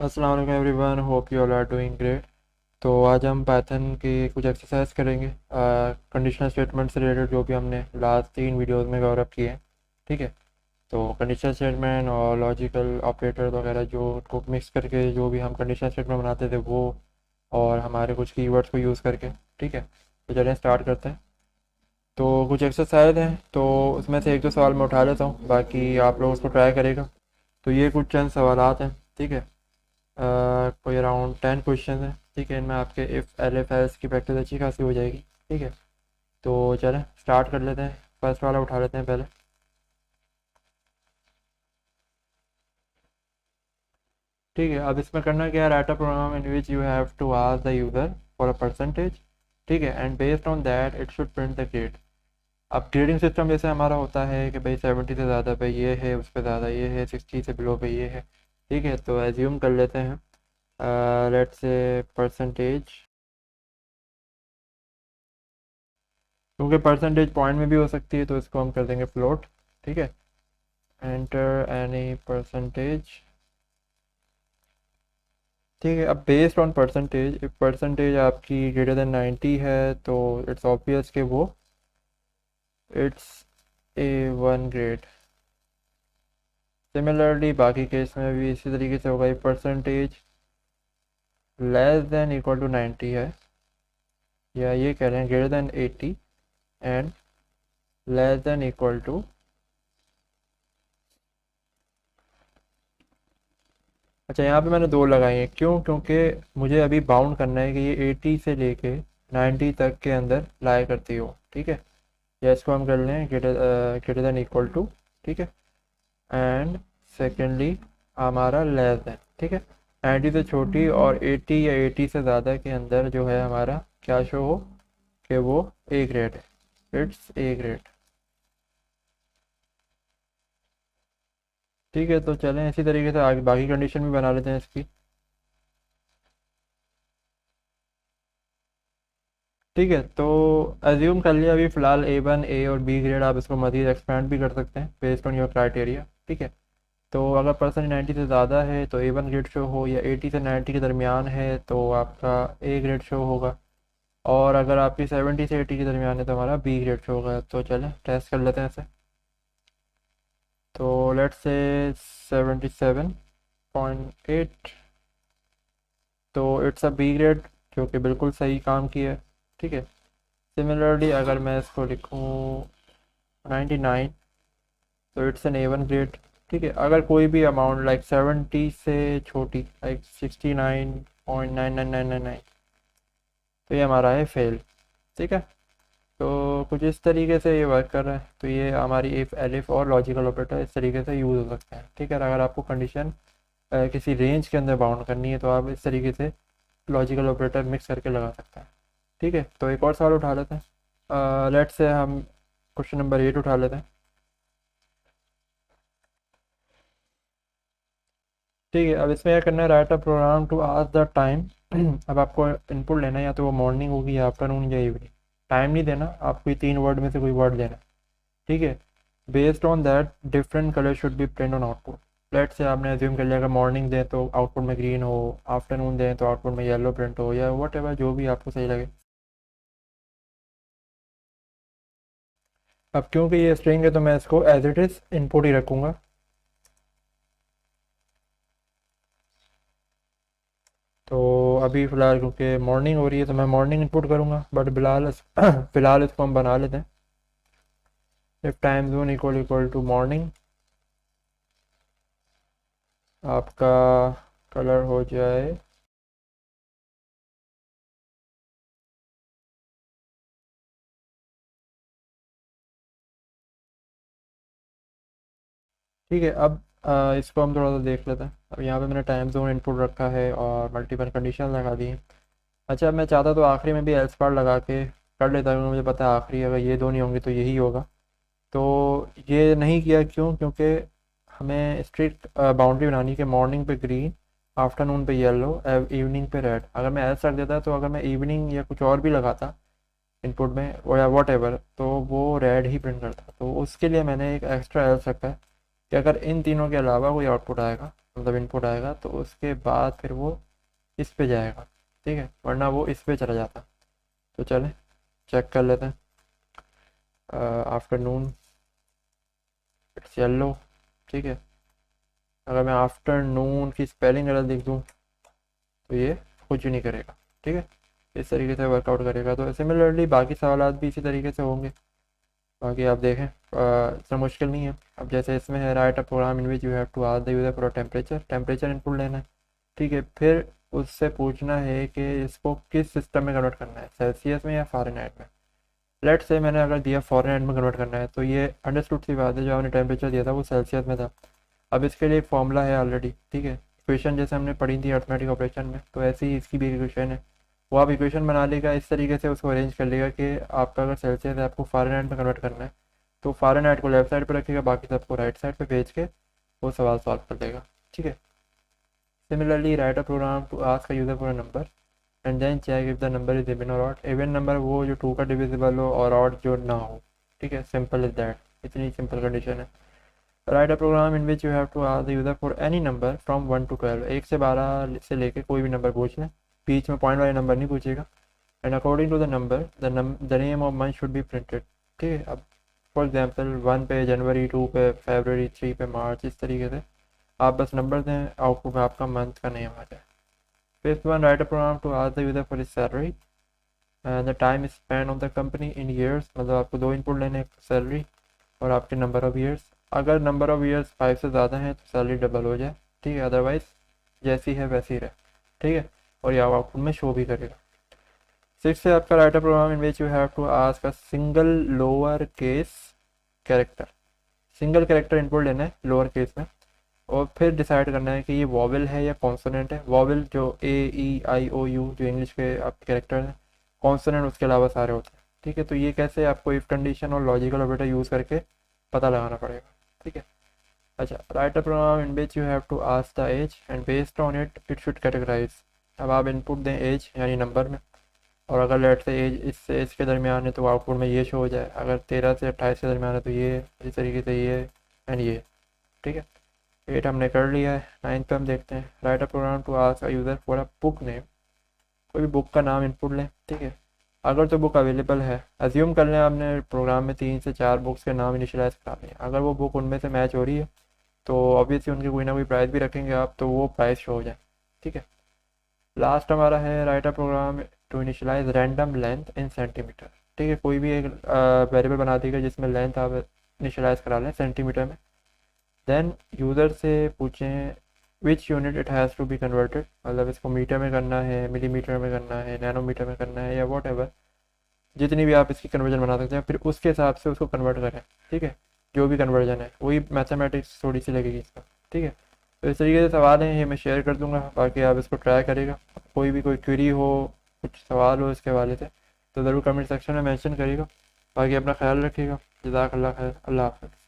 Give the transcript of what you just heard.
अस्सलाम वालेकुम everyone, hope you all are doing great. तो आज हम पाइथन की कुछ एक्सरसाइज करेंगे कंडीशनल स्टेटमेंट से रिलेटेड, जो भी हमने लास्ट 3 वीडियोस में कवर अप किए हैं। ठीक है। तो कंडीशनल स्टेटमेंट और लॉजिकल ऑपरेटर वगैरह जो को मिक्स करके जो भी हम कंडीशनल स्टेटमेंट बनाते थे वो, और हमारे कुछ कीवर्ड्स को यूज़ करके। ठीक है। तो चलिए स्टार्ट करते हैं। तो कुछ एक्सरसाइज हैं, तो उसमें से एक दो सवाल मैं उठा लेता हूँ, बाकी आप लोग उसको ट्राई करेगा। तो ये कुछ चंद सवालात हैं। ठीक है। कोई अराउंड 10 क्वेश्चन है। ठीक है। इनमें आपके इफ़ एल एफ एल्स की प्रैक्टिस अच्छी खासी हो जाएगी। ठीक है। तो चलें स्टार्ट कर लेते हैं। फर्स्ट वाला उठा लेते हैं पहले। ठीक है। अब इसमें करना क्या है, write a program in which you have to ask the user for a percentage. ठीक है। And based on that it should print the grade. अब ग्रेडिंग सिस्टम जैसे हमारा होता है कि भाई 70 से ज़्यादा पे ये है, उस पर ज़्यादा ये है, 60 से बिलो पे ये है। ठीक है। तो एज्यूम कर लेते हैं लेट्स से परसेंटेज, क्योंकि परसेंटेज पॉइंट में भी हो सकती है तो इसको हम कर देंगे फ्लोट। ठीक है। Enter any percentage. ठीक है। अब based on percentage, if percentage आपकी ग्रेटर देन 90 है तो इट्स ऑब्वियस कि वो इट्स A1 ग्रेड। सिमिलरली बाकी केस में भी इसी तरीके से होगा। Percentage less than equal to 90 है, या ये कह रहे हैं greater than 80 and less than equal to, अच्छा यहाँ पे मैंने दो लगाई हैं, क्यों? क्योंकि मुझे अभी बाउंड करना है कि ये 80 से लेके 90 तक के अंदर लाया करती हो। ठीक है। या इसको हम कर लें ग्रेटर देन इक्वल टू। ठीक है। एंड सेकेंडली हमारा लेस देन। ठीक है। 90 से छोटी और 80 या 80 से ज़्यादा के अंदर जो है हमारा क्या शो हो कि वो ए ग्रेड है, इट्स ए ग्रेड। ठीक है। तो चलें इसी तरीके से आगे बाकी कंडीशन भी बना लेते हैं इसकी। ठीक है। तो एज्यूम कर लिया अभी फ़िलहाल A1 ए और बी ग्रेड, आप इसको मज़ीद एक्सपेंड भी कर सकते हैं बेस्ड ऑन योर क्राइटेरिया। ठीक है। तो अगर पर्सन 90 से ज़्यादा है तो A1 ग्रेड शो हो, या 80 से 90 के दरमियान है तो आपका ए ग्रेड शो होगा, और अगर आपकी 70 से 80 के दरमियान है तो हमारा बी ग्रेड शो होगा। तो चलें टेस्ट कर लेते हैं इसे। तो लेट्स से 77.8, तो इट्स अ बी ग्रेड, जो कि बिल्कुल सही काम किया है। ठीक है। सिमिलरली अगर मैं इसको लिखूँ 99, तो इट्स एन A1 ग्रेड। ठीक है। अगर कोई भी अमाउंट लाइक 70 से छोटी, लाइक 69.99999, तो ये हमारा है फेल। ठीक है। तो कुछ इस तरीके से ये वर्क कर रहा है। तो ये हमारी इफ़ एलिफ और लॉजिकल ऑपरेटर इस तरीके से यूज़ हो सकते हैं। ठीक है। अगर आपको कंडीशन किसी रेंज के अंदर बाउंड करनी है तो आप इस तरीके से लॉजिकल ऑपरेटर मिक्स करके लगा सकते हैं। ठीक है। तो एक और सवाल उठा लेते हैं। लेट्स से हम क्वेश्चन नंबर 8 उठा लेते हैं। ठीक है। अब इसमें क्या करना है, write a program to ask the time. अब आपको इनपुट लेना है, या तो वो मॉर्निंग होगी या आफ्टरनून या इवनिंग। टाइम नहीं देना आपको, ये 3 वर्ड में से कोई वर्ड देना है। ठीक है। Based on that different colour should be print on output. Let say आपने एज्यूम कर लिया अगर मॉर्निंग दें तो आउटपुट में ग्रीन हो, आफ्टरनून दें तो आउटपुट में येलो प्रिंट हो, या वट एवर जो भी आपको सही लगे। अब क्योंकि ये स्ट्रिंग है तो मैं इसको एज इट इज़ इनपुट ही रखूँगा। तो अभी फ़िलहाल क्योंकि मॉर्निंग हो रही है तो मैं मॉर्निंग इनपुट करूँगा, बट फिलहाल फ़िलहाल इसको हम बना लेते हैं। If time zone equal equal to morning, आपका कलर हो जाए ठीक है। अब इसको हम थोड़ा सा देख लेते हैं। अब यहाँ पे मैंने टाइम जोन इनपुट रखा है और मल्टीपल कंडीशन लगा दी है। अच्छा, मैं चाहता तो आखिरी में भी एल्स पार्ट लगा के कर लेता, क्योंकि मुझे पता है आखिरी अगर ये दो नहीं होंगे तो यही होगा। तो ये नहीं किया, क्यों? क्योंकि हमें स्ट्रिक्ट बाउंड्री बनानी कि मॉर्निंग पे ग्रीन, आफ्टरनून पे येलो, इवनिंग पे रेड। अगर मैं एल्स रख देता तो अगर मैं इवनिंग या कुछ और भी लगाता इनपुट में या वॉट एवर, तो वो रेड ही प्रिंट करता। तो उसके लिए मैंने एक एक्स्ट्रा एल्स रखा है कि अगर इन तीनों के अलावा कोई आउटपुट आएगा मतलब इनपुट आएगा तो उसके बाद फिर वो इस पे जाएगा, ठीक है, वरना वो इस पे चला जाता। तो चलें चेक कर लेते हैं। आफ्टरनून, इट्स येलो, ठीक है। अगर मैं आफ्टरनून की स्पेलिंग गलत लिख दूँ तो ये कुछ नहीं करेगा, ठीक है। इस तरीके से वर्कआउट करेगा। तो सिमिलरली बाकी सवाल भी इसी तरीके से होंगे। बाकी आप देखें, इतना मुश्किल नहीं है। अब जैसे इसमें है write a program in which you have to ask the user for a temperature input लेना है, ठीक है। फिर उससे पूछना है कि इसको किस सिस्टम में कन्वर्ट करना है, सेल्सियस में या फ़ारेनहाइट में। लेट से मैंने अगर दिया फ़ारेनहाइट में कन्वर्ट करना है तो ये अंडरस्टूड सी बात है, जो आपने टेम्परेचर दिया था वो सेल्सियस में था। अब इसके लिए एक फॉर्मूला है ऑलरेडी, ठीक है। इक्वेशन जैसे हमने पढ़ी थी अर्थमेटिक ऑपरेशन में, तो ऐसे ही इसकी भी इक्वेशन है। वो आप इक्वेशन बना लेगा, इस तरीके से उसको अरेंज कर लेगा कि आपका अगर सेल्सियस है आपको फ़ारेनहाइट में कन्वर्ट करना है तो फ़ारेनहाइट को लेफ्ट साइड पर रखेगा, बाकी सबको राइट साइड पर भेज के वो सवाल सॉल्व कर देगा, ठीक है। Similarly write a program to ask a user for a number and then check if the number is even और ऑड। इवन नंबर वो जो 2 का डिविजिबल हो और ऑड जो ना हो, ठीक है। सिंपल इज दैट, इतनी सिंपल कंडीशन है। Write a program in which you have to ask the user for any number from 1 to 12, 1 से 12 से लेके कोई भी नंबर पूछ लें, बीच में पॉइंट वाले नंबर नहीं पूछेगा। And according to the number the name of month should be printed, ठीक है। अब फॉर एग्जांपल 1 पे जनवरी, 2 पे फरवरी, 3 पे मार्च, इस तरीके से आप बस नंबर दें, आउटपुट में आपका मंथ का नेम आ जाए। Fifth one, write a program to ask the user for his salary and the time spend of the company in years. मतलब आपको 2 इनपुट लेने हैं, सैलरी और आपके नंबर ऑफ़ ईयर्स। अगर नंबर ऑफ़ ईयर्स 5 से ज़्यादा हैं तो सैलरी डबल हो जाए, ठीक है। अदरवाइज़ जैसी है वैसी रहे, ठीक है। और ये आउटपुट में शो भी करेगा। सिक्स है आपका write a program in which you have to ask a single lower case character. Single character input लेना है लोअर केस में, और फिर डिसाइड करना है कि ये वॉवल है या कॉन्सोनेंट है। वॉवल जो A E I O U जो इंग्लिश के आपके कैरेक्टर हैं, कॉन्सोनेंट उसके अलावा सारे होते हैं, ठीक है। तो ये कैसे आपको इफ कंडीशन और लॉजिकल ऑपरेटर यूज़ करके पता लगाना पड़ेगा, ठीक है। अच्छा, write a program in which you have to ask the age and based on it it should categorize. अब आप इनपुट दें एज यानी नंबर में, और अगर लेट से एज इससे एज के दरमियान है तो आउटपुट में ये शो हो जाए। अगर 13 से 28 के दरमियान है तो ये, इस तरीके से ये एंड ये, ठीक है। 8 हमने कर लिया है। 9 पे हम देखते हैं, write a program to ask a user for a book name. कोई भी बुक का नाम इनपुट लें, ठीक है। अगर तो बुक अवेलेबल है, अज्यूम कर लें आपने प्रोग्राम में 3 से 4 बुक्स के नाम इनिशियलाइज कराने हैं। अगर वो बुक उनमें से मैच हो रही है तो ऑब्वियसली उनकी कोई ना कोई प्राइस भी रखेंगे आप, तो वो प्राइस शो हो जाए, ठीक है। लास्ट हमारा है write a program to initialize random length in centimetre, ठीक है। कोई भी एक वेरिएबल बना देगा जिसमें लेंथ आप इनिशियलाइज करा लें सेंटीमीटर में। देन यूज़र से पूछें which unit it has to be converted, मतलब इसको मीटर में करना है, मिलीमीटर में करना है, नैनोमीटर में करना है, या वॉट एवर, जितनी भी आप इसकी कन्वर्जन बना सकते हैं, फिर उसके हिसाब से उसको कन्वर्ट करें, ठीक है। जो भी कन्वर्जन है वही मैथमेटिक्स थोड़ी सी लगेगी इसका, ठीक है। तो इस तरीके से सवाल हैं, ये मैं शेयर कर दूंगा, बाकी आप इसको ट्राई करेगा। कोई क्वेरी हो, कुछ सवाल हो इसके हवाले से तो ज़रूर कमेंट सेक्शन में मेंशन करिएगा। बाकी अपना ख्याल रखिएगा। जज़ाकल्लाह खैर। अल्लाह हाफ़िज़।